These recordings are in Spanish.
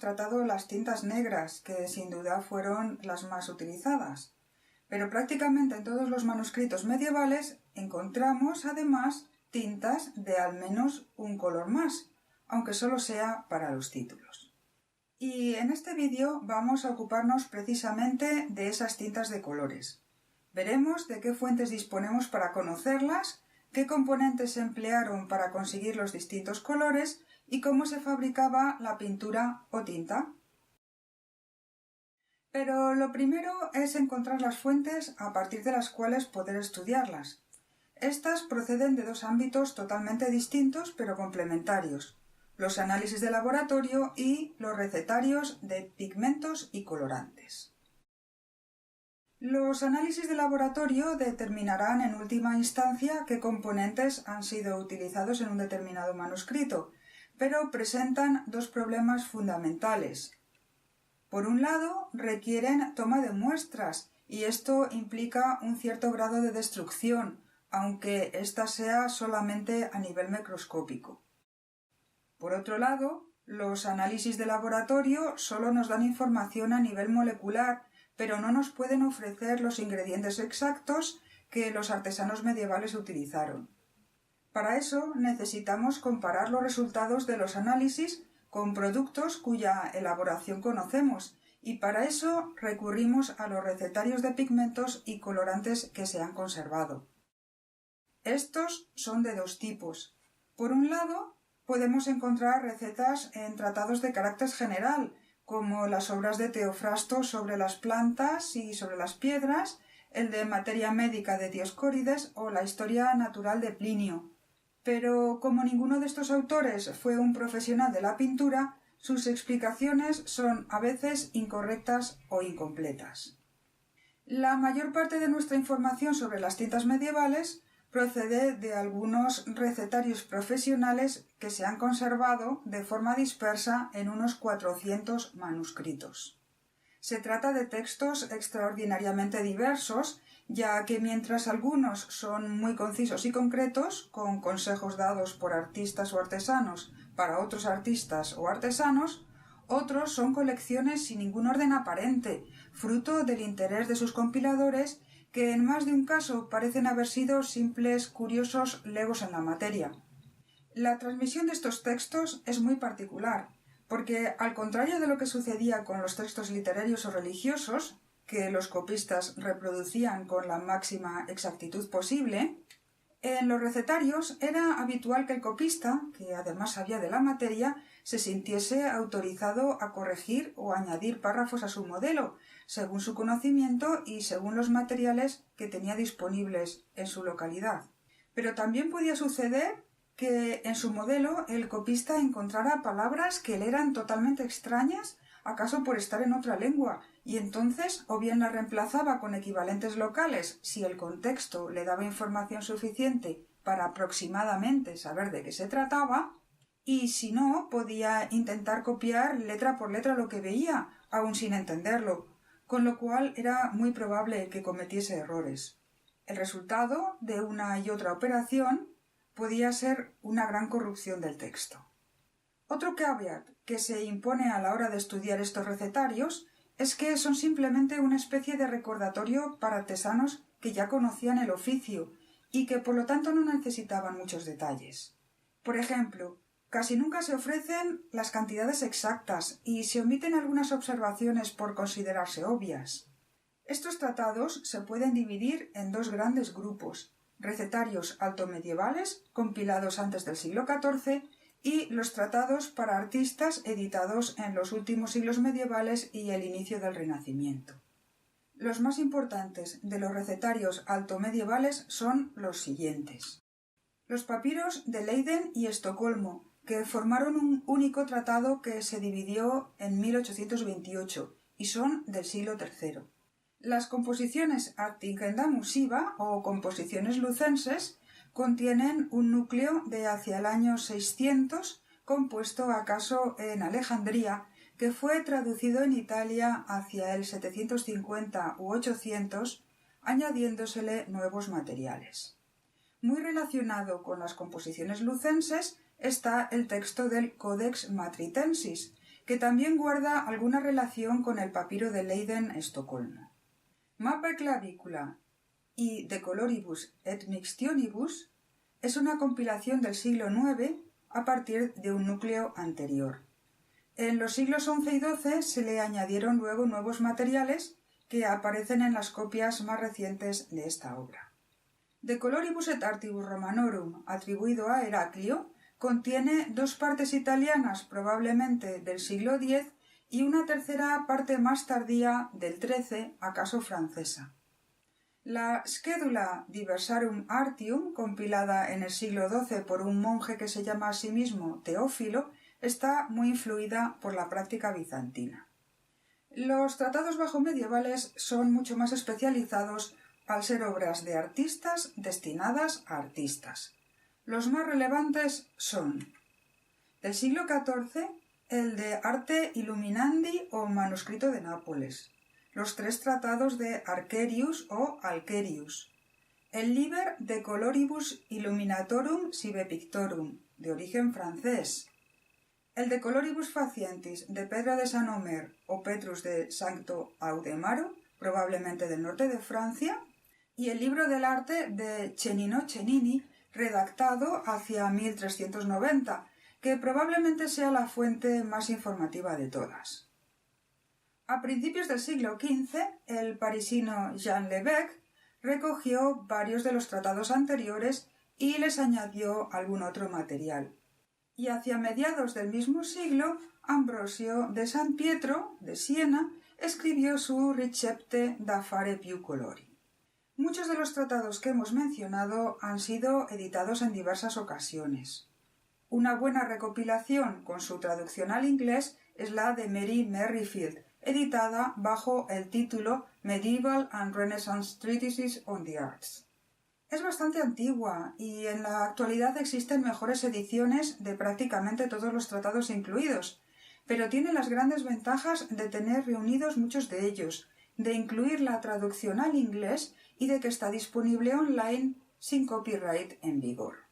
tratado las tintas negras, que sin duda fueron las más utilizadas. Pero prácticamente en todos los manuscritos medievales encontramos además tintas de al menos un color más, aunque solo sea para los títulos. Y en este vídeo vamos a ocuparnos precisamente de esas tintas de colores. Veremos de qué fuentes disponemos para conocerlas, qué componentes se emplearon para conseguir los distintos colores y cómo se fabricaba la pintura o tinta. Pero lo primero es encontrar las fuentes a partir de las cuales poder estudiarlas. Estas proceden de dos ámbitos totalmente distintos pero complementarios: los análisis de laboratorio y los recetarios de pigmentos y colorantes. Los análisis de laboratorio determinarán en última instancia qué componentes han sido utilizados en un determinado manuscrito, pero presentan dos problemas fundamentales. Por un lado, requieren toma de muestras, y esto implica un cierto grado de destrucción, aunque ésta sea solamente a nivel microscópico. Por otro lado, los análisis de laboratorio solo nos dan información a nivel molecular, pero no nos pueden ofrecer los ingredientes exactos que los artesanos medievales utilizaron. Para eso necesitamos comparar los resultados de los análisis con productos cuya elaboración conocemos, y para eso recurrimos a los recetarios de pigmentos y colorantes que se han conservado. Estos son de dos tipos. Por un lado, podemos encontrar recetas en tratados de carácter general, como las obras de Teofrasto sobre las plantas y sobre las piedras, el de Materia Médica de Dioscórides o la Historia Natural de Plinio. Pero como ninguno de estos autores fue un profesional de la pintura, sus explicaciones son a veces incorrectas o incompletas. La mayor parte de nuestra información sobre las tintas medievales procede de algunos recetarios profesionales que se han conservado de forma dispersa en unos 400 manuscritos. Se trata de textos extraordinariamente diversos, ya que mientras algunos son muy concisos y concretos, con consejos dados por artistas o artesanos para otros artistas o artesanos, otros son colecciones sin ningún orden aparente, fruto del interés de sus compiladores, que en más de un caso parecen haber sido simples curiosos legos en la materia. La transmisión de estos textos es muy particular, porque al contrario de lo que sucedía con los textos literarios o religiosos, que los copistas reproducían con la máxima exactitud posible, en los recetarios era habitual que el copista, que además sabía de la materia, se sintiese autorizado a corregir o añadir párrafos a su modelo, según su conocimiento y según los materiales que tenía disponibles en su localidad. Pero también podía suceder que en su modelo el copista encontrara palabras que le eran totalmente extrañas, acaso por estar en otra lengua, y entonces o bien las reemplazaba con equivalentes locales si el contexto le daba información suficiente para aproximadamente saber de qué se trataba, y si no, podía intentar copiar letra por letra lo que veía, aun sin entenderlo, con lo cual era muy probable que cometiese errores. El resultado de una y otra operación podía ser una gran corrupción del texto. Otro caveat que se impone a la hora de estudiar estos recetarios es que son simplemente una especie de recordatorio para artesanos que ya conocían el oficio y que por lo tanto no necesitaban muchos detalles. Por ejemplo, casi nunca se ofrecen las cantidades exactas y se omiten algunas observaciones por considerarse obvias. Estos tratados se pueden dividir en dos grandes grupos: recetarios altomedievales, compilados antes del siglo XIV, y los tratados para artistas editados en los últimos siglos medievales y el inicio del Renacimiento. Los más importantes de los recetarios altomedievales son los siguientes: los papiros de Leiden y Estocolmo, que formaron un único tratado que se dividió en 1828 y son del siglo III. Las composiciones Artigendamusiva o composiciones lucenses contienen un núcleo de hacia el año 600, compuesto acaso en Alejandría, que fue traducido en Italia hacia el 750 u 800, añadiéndosele nuevos materiales. Muy relacionado con las composiciones lucenses está el texto del Codex Matritensis, que también guarda alguna relación con el papiro de Leiden-Estocolmo. Mappa Clavicula y De Coloribus et Mixtionibus es una compilación del siglo IX a partir de un núcleo anterior. En los siglos XI y XII se le añadieron luego nuevos materiales que aparecen en las copias más recientes de esta obra. De Coloribus et Artibus Romanorum, atribuido a Heraclio, contiene dos partes italianas probablemente del siglo X y una tercera parte más tardía del XIII, acaso francesa. La Schedula Diversarum Artium, compilada en el siglo XII por un monje que se llama a sí mismo Teófilo, está muy influida por la práctica bizantina. Los tratados bajomedievales son mucho más especializados al ser obras de artistas destinadas a artistas. Los más relevantes son del siglo XIV el de Arte Illuminandi o Manuscrito de Nápoles, los tres tratados de Arquerius o Alquerius, el Liber de Coloribus Illuminatorum Sive Pictorum, de origen francés, el de Coloribus Facientis de Pedro de Saint-Omer o Petrus de Sancto Audemaro, probablemente del norte de Francia, y el libro del arte de Cennino Cennini, redactado hacia 1390, que probablemente sea la fuente más informativa de todas. A principios del siglo XV, el parisino Jean Lebec recogió varios de los tratados anteriores y les añadió algún otro material. Y hacia mediados del mismo siglo, Ambrosio de San Pietro, de Siena, escribió su Ricepte d'affare più colori. Muchos de los tratados que hemos mencionado han sido editados en diversas ocasiones. Una buena recopilación con su traducción al inglés es la de Mary Merrifield, editada bajo el título Medieval and Renaissance Treatises on the Arts. Es bastante antigua y en la actualidad existen mejores ediciones de prácticamente todos los tratados incluidos, pero tiene las grandes ventajas de tener reunidos muchos de ellos, de incluir la traducción al inglés y de que está disponible online sin copyright en vigor.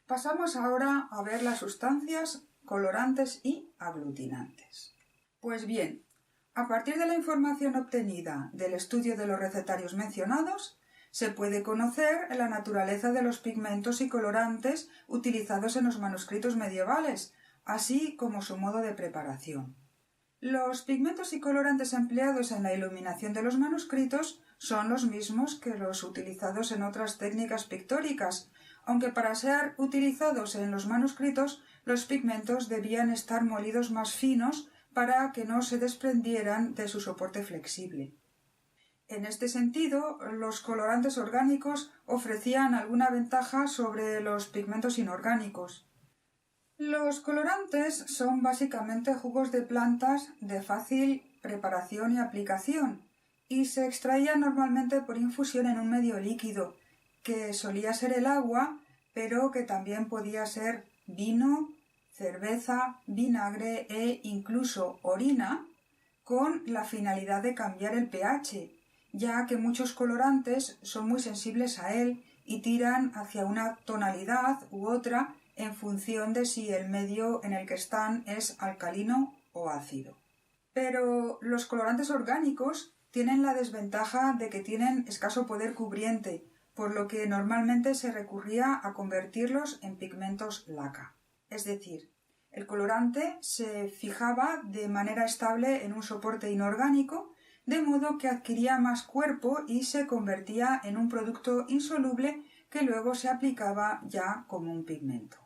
Pasamos ahora a ver las sustancias colorantes y aglutinantes. Pues bien, a partir de la información obtenida del estudio de los recetarios mencionados, se puede conocer la naturaleza de los pigmentos y colorantes utilizados en los manuscritos medievales, así como su modo de preparación. Los pigmentos y colorantes empleados en la iluminación de los manuscritos son los mismos que los utilizados en otras técnicas pictóricas, aunque para ser utilizados en los manuscritos los pigmentos debían estar molidos más finos para que no se desprendieran de su soporte flexible. En este sentido, los colorantes orgánicos ofrecían alguna ventaja sobre los pigmentos inorgánicos. Los colorantes son básicamente jugos de plantas de fácil preparación y aplicación, y se extraían normalmente por infusión en un medio líquido, que solía ser el agua, pero que también podía ser vino, cerveza, vinagre e incluso orina, con la finalidad de cambiar el pH, ya que muchos colorantes son muy sensibles a él y tiran hacia una tonalidad u otra en función de si el medio en el que están es alcalino o ácido. Pero los colorantes orgánicos tienen la desventaja de que tienen escaso poder cubriente, por lo que normalmente se recurría a convertirlos en pigmentos laca. Es decir, el colorante se fijaba de manera estable en un soporte inorgánico, de modo que adquiría más cuerpo y se convertía en un producto insoluble que luego se aplicaba ya como un pigmento.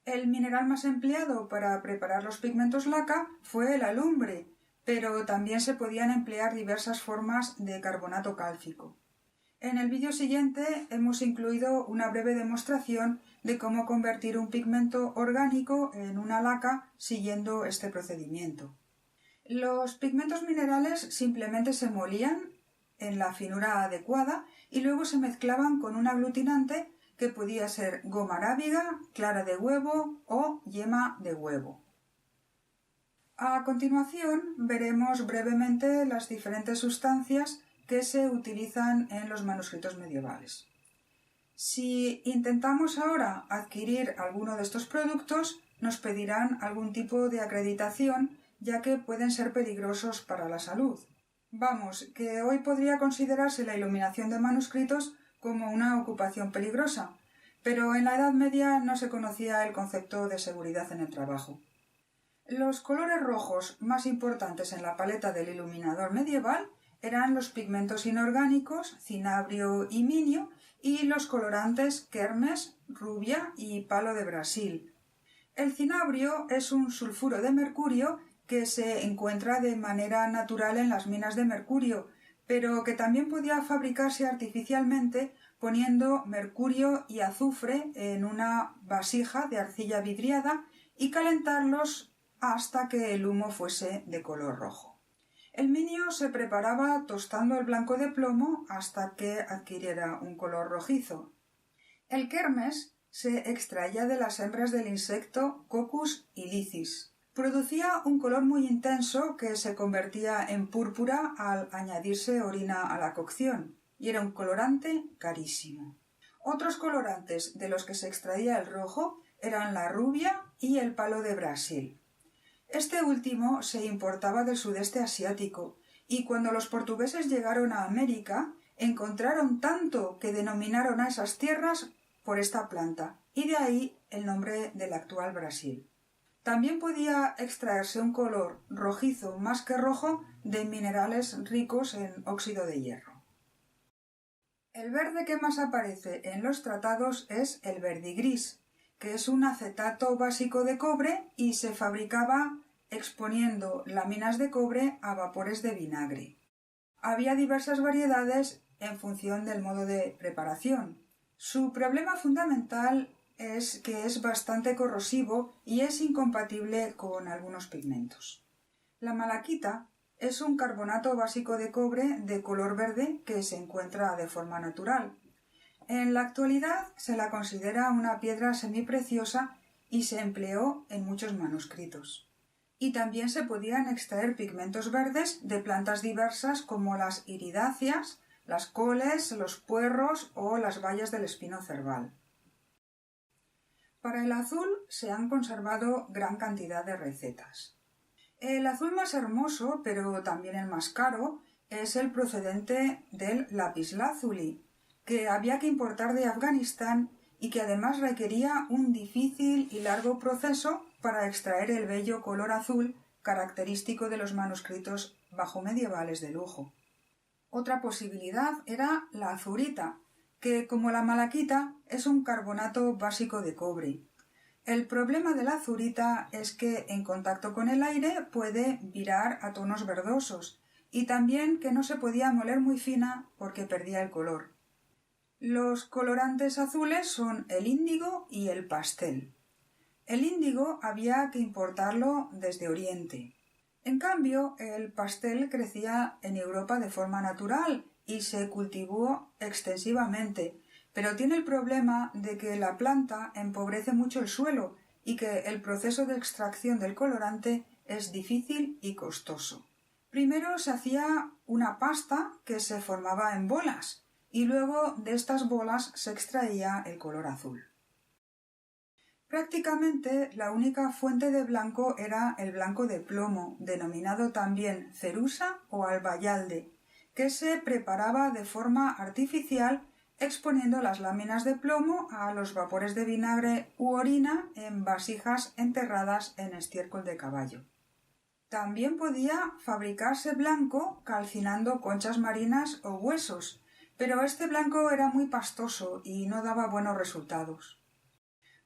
El mineral más empleado para preparar los pigmentos laca fue la lumbre, pero también se podían emplear diversas formas de carbonato cálcico. En el vídeo siguiente hemos incluido una breve demostración de cómo convertir un pigmento orgánico en una laca siguiendo este procedimiento. Los pigmentos minerales simplemente se molían en la finura adecuada y luego se mezclaban con un aglutinante que podía ser goma arábiga, clara de huevo o yema de huevo. A continuación veremos brevemente las diferentes sustancias que se utilizan en los manuscritos medievales. Si intentamos ahora adquirir alguno de estos productos, nos pedirán algún tipo de acreditación, ya que pueden ser peligrosos para la salud. Vamos, que hoy podría considerarse la iluminación de manuscritos como una ocupación peligrosa, pero en la Edad Media no se conocía el concepto de seguridad en el trabajo. Los colores rojos más importantes en la paleta del iluminador medieval eran los pigmentos inorgánicos, cinabrio y minio, y los colorantes kermes, rubia y palo de Brasil. El cinabrio es un sulfuro de mercurio que se encuentra de manera natural en las minas de mercurio, pero que también podía fabricarse artificialmente poniendo mercurio y azufre en una vasija de arcilla vidriada y calentarlos hasta que el humo fuese de color rojo. El minio se preparaba tostando el blanco de plomo hasta que adquiriera un color rojizo. El kermes se extraía de las hembras del insecto Coccus ilicis. Producía un color muy intenso que se convertía en púrpura al añadirse orina a la cocción, y era un colorante carísimo. Otros colorantes de los que se extraía el rojo eran la rubia y el palo de Brasil. Este último se importaba del sudeste asiático, y cuando los portugueses llegaron a América, encontraron tanto que denominaron a esas tierras por esta planta, y de ahí el nombre del actual Brasil. También podía extraerse un color rojizo más que rojo de minerales ricos en óxido de hierro. El verde que más aparece en los tratados es el verdigris, que es un acetato básico de cobre y se fabricaba exponiendo láminas de cobre a vapores de vinagre. Había diversas variedades en función del modo de preparación. Su problema fundamental es que es bastante corrosivo y es incompatible con algunos pigmentos. La malaquita es un carbonato básico de cobre de color verde que se encuentra de forma natural. En la actualidad se la considera una piedra semipreciosa y se empleó en muchos manuscritos. Y también se podían extraer pigmentos verdes de plantas diversas como las iridáceas, las coles, los puerros o las bayas del espino cerval. Para el azul se han conservado gran cantidad de recetas. El azul más hermoso, pero también el más caro, es el procedente del lapislázuli, que había que importar de Afganistán y que además requería un difícil y largo proceso para extraer el bello color azul característico de los manuscritos bajomedievales de lujo. Otra posibilidad era la azurita, que, como la malaquita, es un carbonato básico de cobre. El problema de la azurita es que en contacto con el aire puede virar a tonos verdosos y también que no se podía moler muy fina porque perdía el color. Los colorantes azules son el índigo y el pastel. El índigo había que importarlo desde Oriente. En cambio, el pastel crecía en Europa de forma natural y se cultivó extensivamente, pero tiene el problema de que la planta empobrece mucho el suelo y que el proceso de extracción del colorante es difícil y costoso. Primero se hacía una pasta que se formaba en bolas y luego de estas bolas se extraía el color azul. Prácticamente la única fuente de blanco era el blanco de plomo, denominado también cerusa o albayalde, que se preparaba de forma artificial exponiendo las láminas de plomo a los vapores de vinagre u orina en vasijas enterradas en estiércol de caballo. También podía fabricarse blanco calcinando conchas marinas o huesos, pero este blanco era muy pastoso y no daba buenos resultados.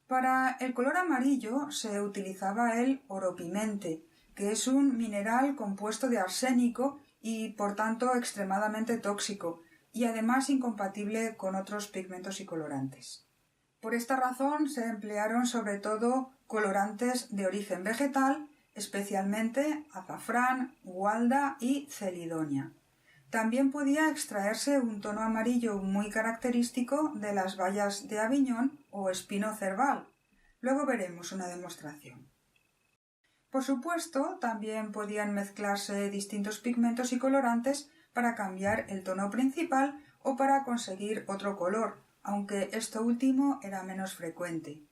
Para el color amarillo se utilizaba el oropimente, que es un mineral compuesto de arsénico y por tanto extremadamente tóxico y además incompatible con otros pigmentos y colorantes. Por esta razón se emplearon sobre todo colorantes de origen vegetal, especialmente azafrán, gualda y celidonia. También podía extraerse un tono amarillo muy característico de las bayas de Aviñón o espino cerval. Luego veremos una demostración. Por supuesto, también podían mezclarse distintos pigmentos y colorantes para cambiar el tono principal o para conseguir otro color, aunque esto último era menos frecuente.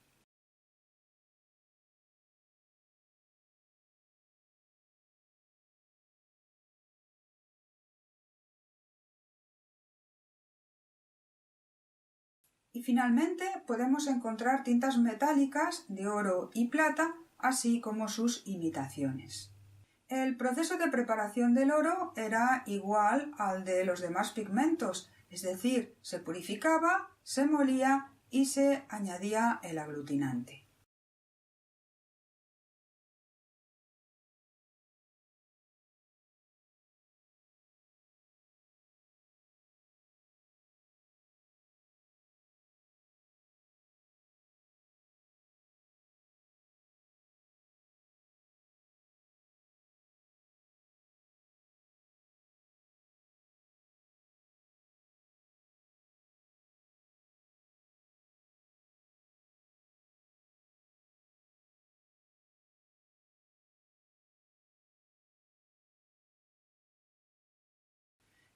Y finalmente podemos encontrar tintas metálicas de oro y plata, así como sus imitaciones. El proceso de preparación del oro era igual al de los demás pigmentos, es decir, se purificaba, se molía y se añadía el aglutinante.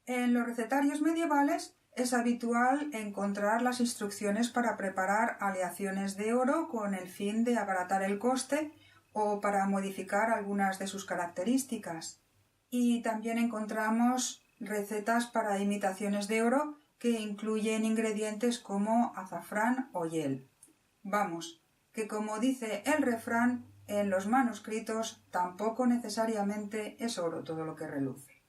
En los recetarios medievales es habitual encontrar las instrucciones para preparar aleaciones de oro con el fin de abaratar el coste o para modificar algunas de sus características. Y también encontramos recetas para imitaciones de oro que incluyen ingredientes como azafrán o hiel. Vamos, que como dice el refrán, en los manuscritos tampoco necesariamente es oro todo lo que reluce.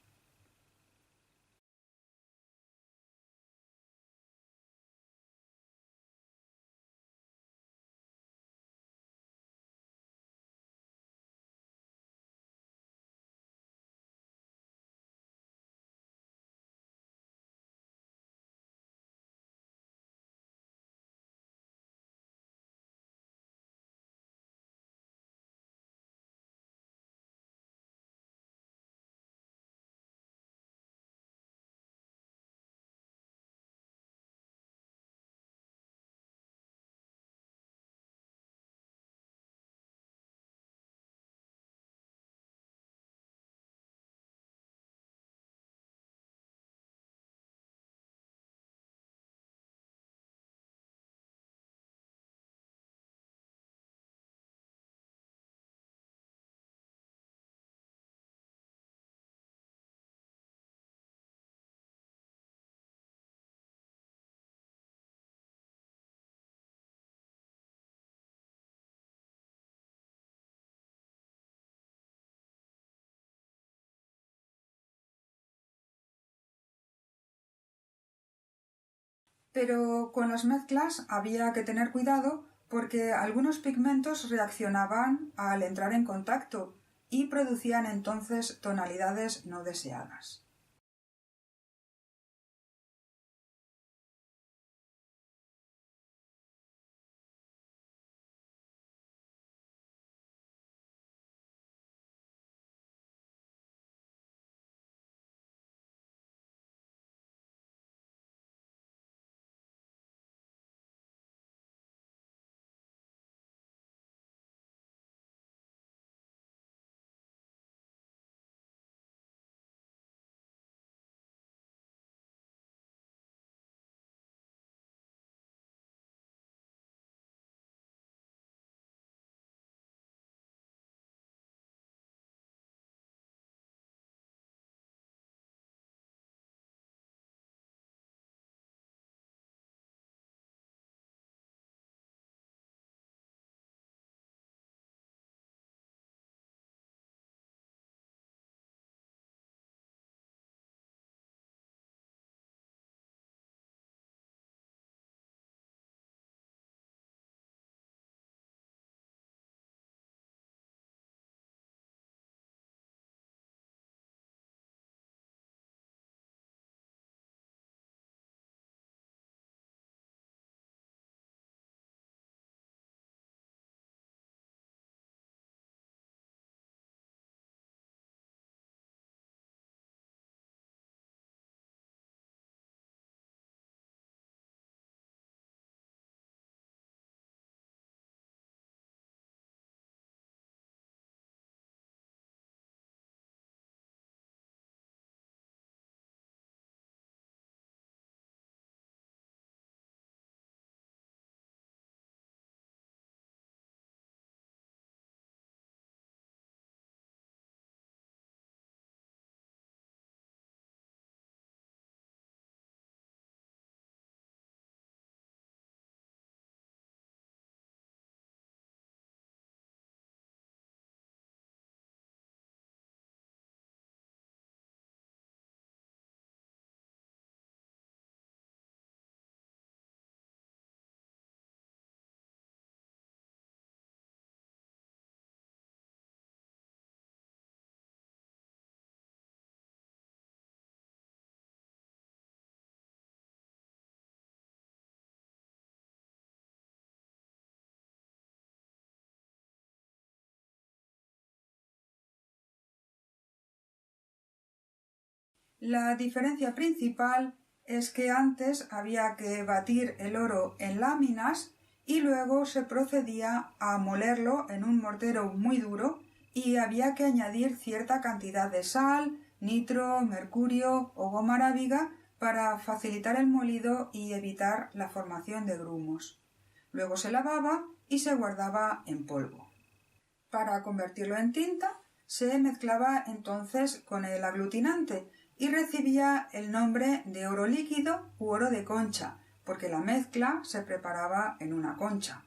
Pero con las mezclas había que tener cuidado porque algunos pigmentos reaccionaban al entrar en contacto y producían entonces tonalidades no deseadas. La diferencia principal es que antes había que batir el oro en láminas y luego se procedía a molerlo en un mortero muy duro y había que añadir cierta cantidad de sal, nitro, mercurio o goma arábiga para facilitar el molido y evitar la formación de grumos. Luego se lavaba y se guardaba en polvo. Para convertirlo en tinta se mezclaba entonces con el aglutinante y recibía el nombre de oro líquido u oro de concha, porque la mezcla se preparaba en una concha.